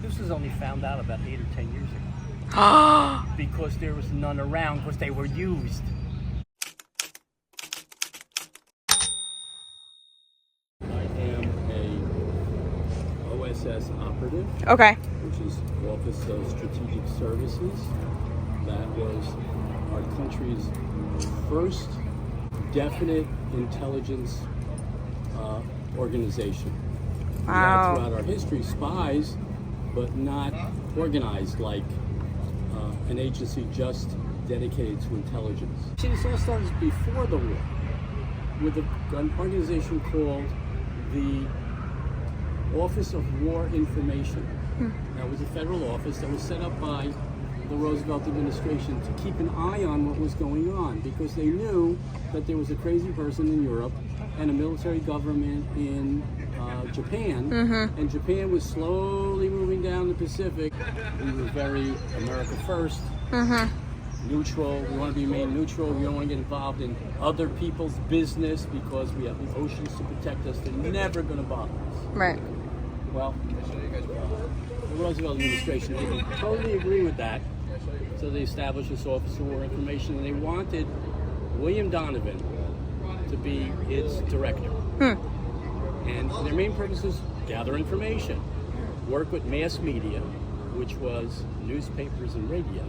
This was only found out about 8 or 10 years ago. Because there was none around, because they were used. I am a OSS operative. Okay. Which is Office of Strategic Services. That was our country's first definite intelligence organization. Wow. We had throughout our history spies, but not organized like an agency just dedicated to intelligence. See, this all started before the war with an organization called the Office of War Information. That was a federal office that was set up by the Roosevelt administration to keep an eye on what was going on, because they knew that there was a crazy person in Europe and a military government in Japan, and Japan was slowly moving down the Pacific. We were very America first, neutral. We want to remain neutral. We don't want to get involved in other people's business because we have the oceans to protect us. They're never going to bother us. Right. Well, the Roosevelt administration didn't totally agree with that, so they established this Office of War Information, and they wanted William Donovan to be its director. And their main purpose was gather information, work with mass media, which was newspapers and radio.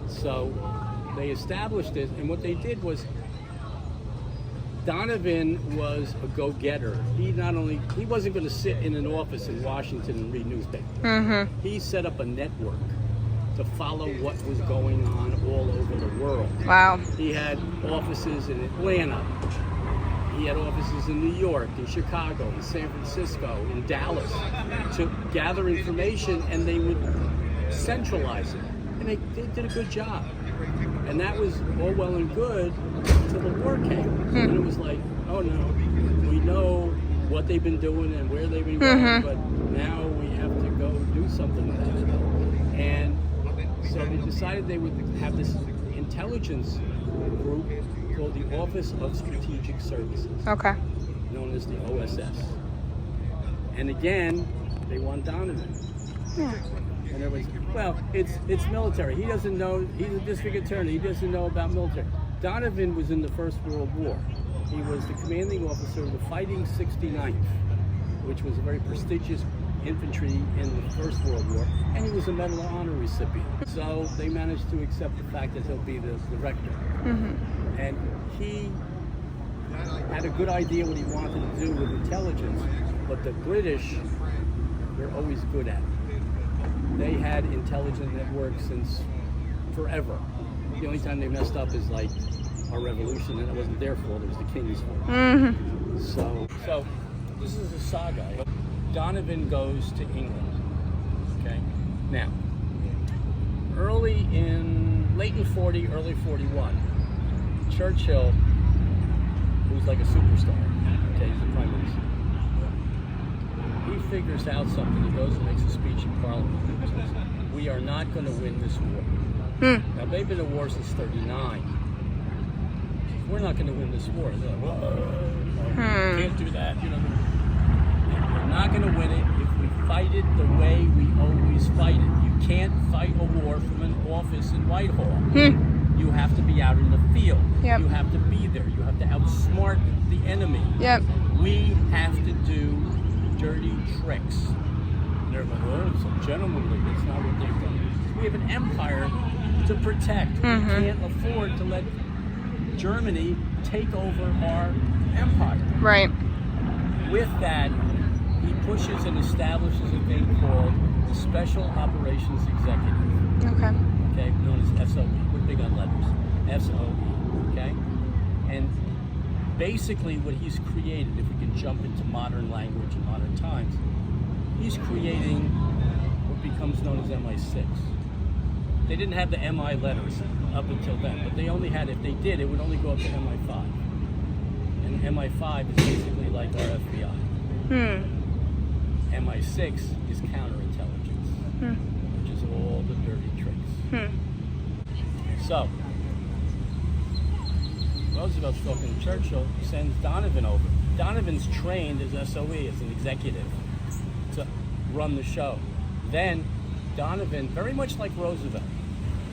So they established it, and what they did was Donovan was a go-getter. He wasn't going to sit in an office in Washington and read newspapers. He set up a network to follow what was going on all over the world. Wow. He had offices in Atlanta. He had offices in New York, in Chicago, in San Francisco, in Dallas, to gather information, and they would centralize it. And they did a good job. And that was all well and good until the war came. And it was like, oh no, we know what they've been doing and where they've been going, but now we have to go do something with it. And so they decided they would have this intelligence group called the Office of Strategic Services. Okay. Known as the OSS. And again, they want Donovan. And there was, well, it's military. He doesn't know, he's a district attorney, he doesn't know about military. Donovan was in the First World War. He was the commanding officer of the Fighting 69th, which was a very prestigious infantry in the First World War, and he was a Medal of Honor recipient. So they managed to accept the fact that he'll be the director. And he had a good idea what he wanted to do with intelligence, but the British were always good at it. They had intelligence networks since forever. The only time they messed up is like our revolution, and it wasn't their fault, it was the king's fault. So this is a saga. Donovan goes to England. Okay? Now, late in 40, early 41, Churchill, who's like a superstar, okay, he's the prime minister, he figures out something. He goes and makes a speech in Parliament. He says, we are not going to win this war. Now, they've been at war since 39. We're not going to win this war. They're like, whoa, can't do that. You know, we're not going to win it if we fight it the way we always fight it. You can't fight a war from an office in Whitehall. You have to be out in the field. You have to be there. You have to outsmart the enemy. We have to do dirty tricks. And they're like, oh, it's so gentlemanly. That's not what they've done. We have an empire to protect. We can't afford to let Germany take over our empire. Right. With that, he pushes and establishes a thing called the Special Operations Executive. Okay, known as SOE. We're big on letters. SOE, okay? And basically what he's created, if we can jump into modern language and modern times, he's creating what becomes known as MI6. They didn't have the MI letters up until then, but they only had, if they did, it would only go up to MI5. And MI5 is basically like our FBI. MI6 is counterintelligence, which is all the dirty tricks. So, Roosevelt's talking to Churchill, sends Donovan over. Donovan's trained as SOE, as an executive, to run the show. Then Donovan, very much like Roosevelt.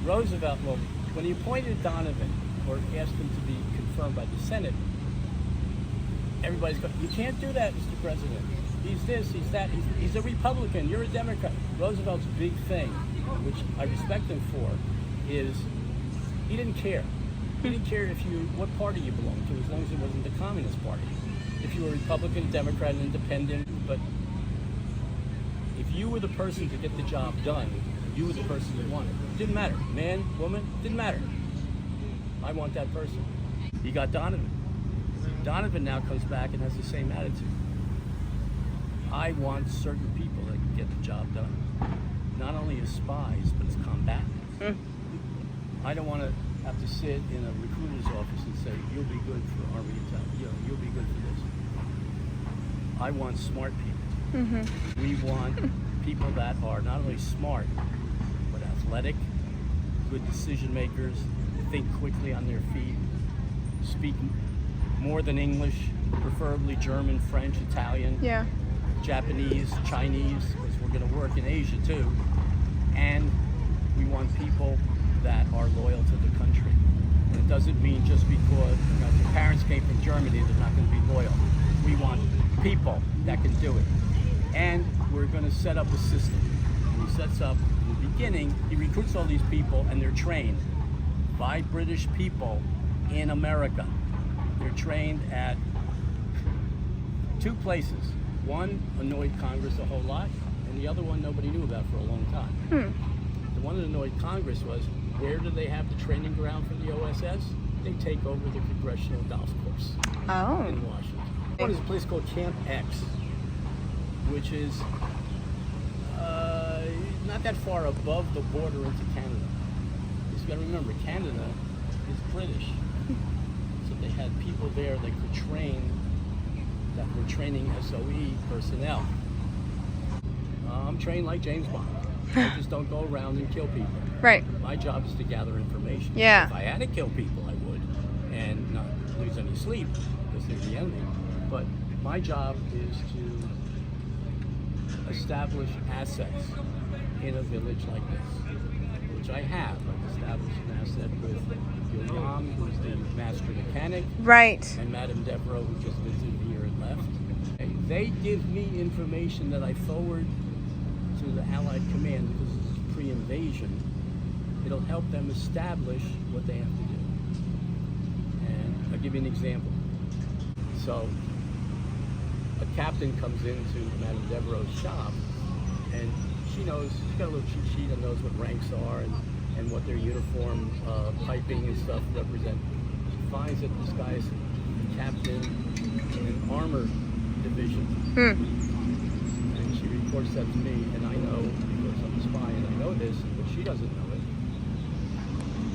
Roosevelt, well, when he appointed Donovan or asked him to be confirmed by the Senate, everybody's going, you can't do that, Mr. President. He's this, he's that, he's a Republican, you're a Democrat. Roosevelt's big thing, which I respect him for, is he didn't care. He didn't care what party you belonged to, as long as it wasn't the Communist Party. If you were Republican, Democrat, Independent, but if you were the person to get the job done, you were the person you wanted. It didn't matter. Man, woman, didn't matter. I want that person. He got Donovan. Donovan now comes back and has the same attitude. I want certain people that can get the job done. Not only as spies, but as combatants. I don't want to have to sit in a recruiter's office and say, you'll be good for Army Intelligence, you'll be good for this. I want smart people. We want people that are not only smart, but athletic, good decision makers, think quickly on their feet, speak more than English, preferably German, French, Italian, Japanese, Chinese, because we're going to work in Asia too. And we want people that are loyal to the country. And it doesn't mean just because if their parents came from Germany, they're not going to be loyal. We want people that can do it. And we're going to set up a system. And he sets up, in the beginning, he recruits all these people and they're trained by British people in America. They're trained at two places. One annoyed Congress a whole lot, and the other one nobody knew about for a long time. The one that annoyed Congress was, where do they have the training ground for the OSS? They take over the Congressional Golf Course in Washington. One is a place called Camp X, which is not that far above the border into Canada. You got to remember, Canada is British. So they had people there that could train, that were training SOE personnel. I'm trained like James Bond. I just don't go around and kill people. Right. My job is to gather information. Yeah. If I had to kill people, I would, and not lose any sleep because they're the enemy. But my job is to establish assets in a village like this, which I have. I've established an asset with William, who's the master mechanic, and Madame Devereaux, who just visited here and left. They give me information that I forward to the Allied Command because it's pre-invasion. It'll help them establish what they have to do. And I'll give you an example. So a captain comes into Madame Devereaux's shop, and she's got a little cheat sheet and knows what ranks are and what their uniform piping and stuff represent. She finds that this guy is a captain in an armor division. And she reports that to me, and I know because I'm a spy and I know this, but she doesn't know it.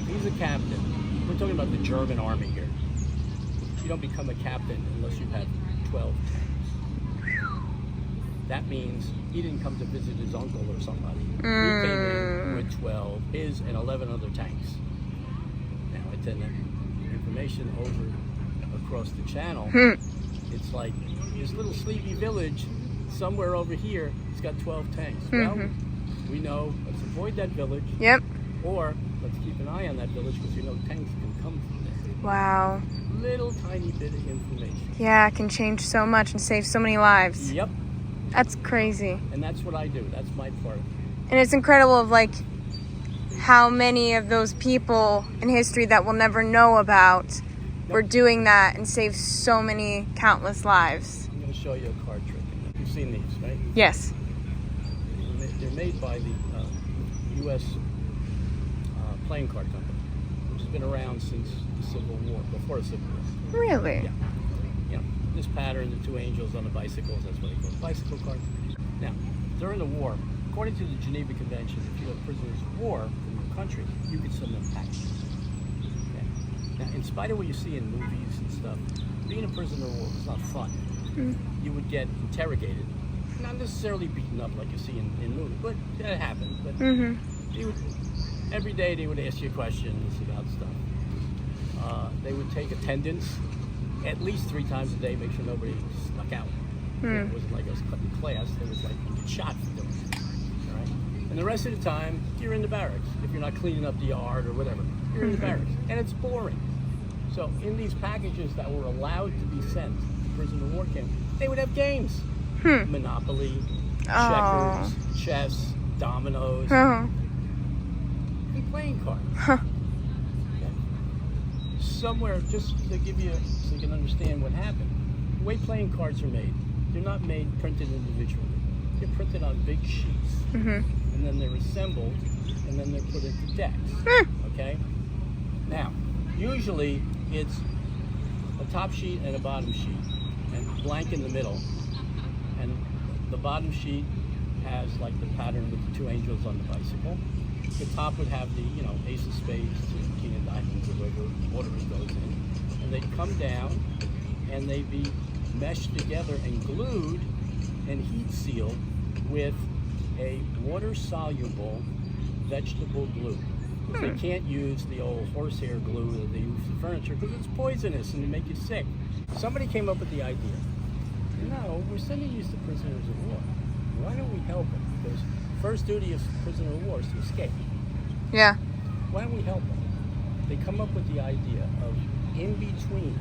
If he's a captain, we're talking about the German army here. You don't become a captain unless you've had 12 tanks. That means he didn't come to visit his uncle or somebody. He came in with 12, his and 11 other tanks. Now I send that information over across the channel. It's like this little sleepy village somewhere over here. It's got 12 tanks. Well, we know, let's avoid that village. Or let's keep an eye on that village because we know tanks can come from there. Wow. Little tiny bit of information. Yeah, it can change so much and save so many lives. Yep. That's crazy. And that's what I do. That's my part. And it's incredible of like how many of those people in history that we'll never know about were doing that and saved so many countless lives. I'm going to show you a card trick. You've seen these, right? Yes. They're made by the U.S. Playing card company, which has been around since the Civil War, before the Civil War. Really? Yeah. You know, this pattern, the two angels on the bicycles, that's what they call bicycle cards. Now, during the war, according to the Geneva Convention, if you have prisoners of war from your country, you could send them back. Okay. Now, in spite of what you see in movies and stuff, being a prisoner of war is not fun. You would get interrogated, not necessarily beaten up like you see in movies, but that happened. But every day they would ask you questions about stuff. They would take attendance at least 3 times a day, make sure nobody snuck out. It wasn't like I was cutting class. It was like you get shot for doing it. All right? And the rest of the time, you're in the barracks. If you're not cleaning up the yard or whatever, you're in the barracks. And it's boring. So in these packages that were allowed to be sent to prisoner of war camp, they would have games. Monopoly, checkers, chess, dominoes, and playing cards. Somewhere, just to give you, so you can understand what happened, the way playing cards are made, they're not made printed individually. They're printed on big sheets, and then they're assembled, and then they're put into decks. Okay? Now, usually it's a top sheet and a bottom sheet, and blank in the middle. And the bottom sheet has like the pattern with the two angels on the bicycle. The top would have the, ace of spades, king of diamonds, or whatever goes in. And they'd come down, and they'd be meshed together and glued and heat sealed with a water-soluble vegetable glue. They can't use the old horsehair glue that they use for furniture because it's poisonous and it make you sick. Somebody came up with the idea. We're sending these to prisoners of war. Why don't we help them? Because first duty of prisoner of war is to escape. Yeah. Why don't we help them? They come up with the idea of in between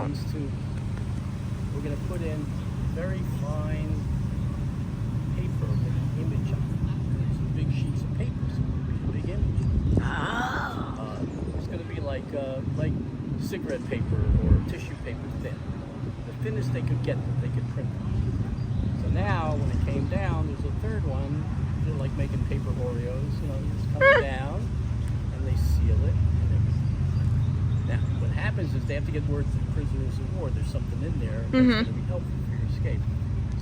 these two, we're going to put in very fine paper with an image on it. Some big sheets of paper, some big image. It's going to be like cigarette paper or tissue paper thin. The thinnest they could get that they could print on. So now, when it came down, there's a third one. They're like making paper Oreos. It's coming down, and they seal it. And everything. Now, what happens is they have to get word to the prisoners of war. There's something in there that's going to be helpful for your escape.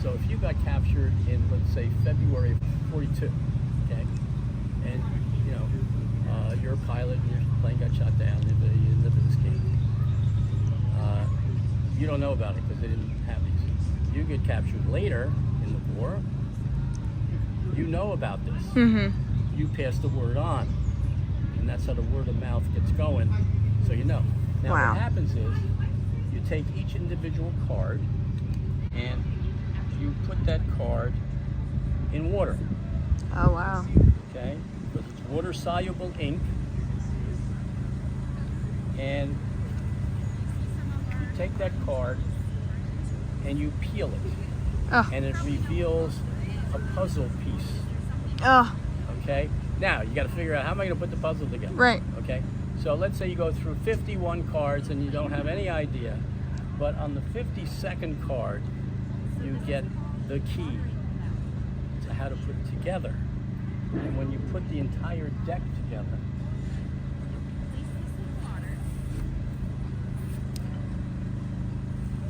So if you got captured in, let's say, February of '42, okay, and you're a pilot, and your plane got shot down in the escape. You don't know about it because they didn't have these. You get captured later in the war. You know about this. You pass the word on, and that's how the word of mouth gets going. So you know. Now what happens is you take each individual card and you put that card in water. Oh wow. Okay, because it's water-soluble ink, and you take that card and you peel it, and it reveals a puzzle piece. Okay, now you got to figure out how am I going to put the puzzle together. Right. Okay, so let's say you go through 51 cards and you don't have any idea, but on the 52nd card you get the key to how to put it together. And when you put the entire deck together,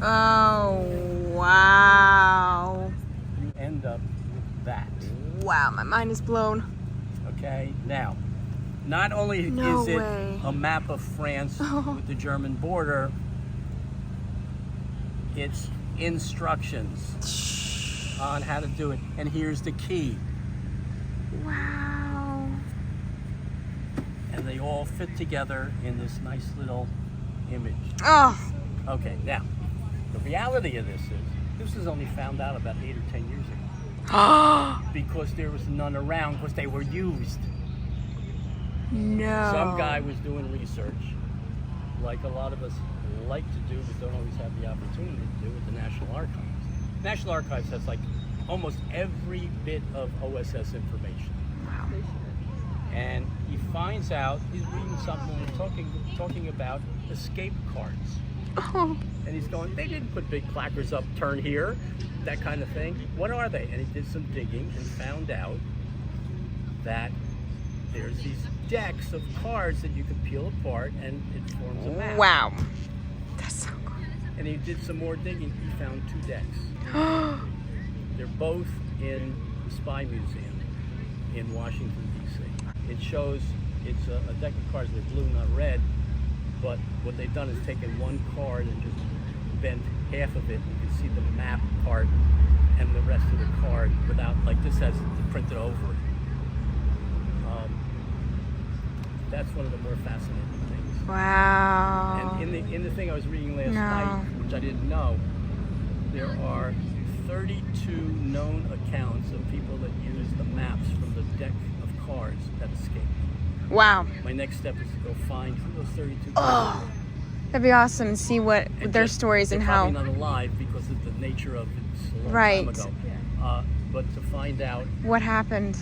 oh wow. you end up with that. Wow, my mind is blown. Okay, now, not only is it a map of France with the German border, it's instructions on how to do it. And here's the key. Wow. And they all fit together in this nice little image. Okay, now, the reality of this is only found out about 8 or 10 years ago. Because there was none around, because they were used. No. Some guy was doing research, like a lot of us like to do, but don't always have the opportunity to do with the National Archives. National Archives has like almost every bit of OSS information. Wow. And he finds out, he's reading something, talking about escape cards. And he's going, they didn't put big placards up, turn here, that kind of thing. What are they? And he did some digging and found out that there's these decks of cards that you can peel apart and it forms a map. Wow. That's so cool. And he did some more digging. He found 2 decks. They're both in the Spy Museum in Washington, D.C. It shows it's a deck of cards. They're blue, not red. But what they've done is taken one card and just bent half of it. You can see the map part and the rest of the card without, like this has printed over it. That's one of the more fascinating things. Wow. And in the thing I was reading last night, which I didn't know, there are 32 known accounts of people that use the maps from the deck of cars that escaped. Wow. My next step is to go find who those 32 people Oh, were. that'd be awesome and see what And their just- stories and they're how. probably not alive because of the nature of it's a long Right. time ago. But to find out What happened?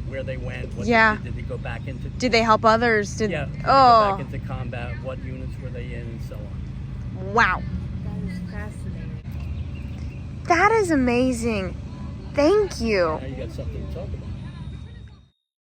where they went, what Yeah. they did they go back into? Did they help others? Did Yeah. Did they go oh, back into combat? What units were they in, and so on. wow. That is fascinating. That is amazing. Thank you. Now you got something to talk about.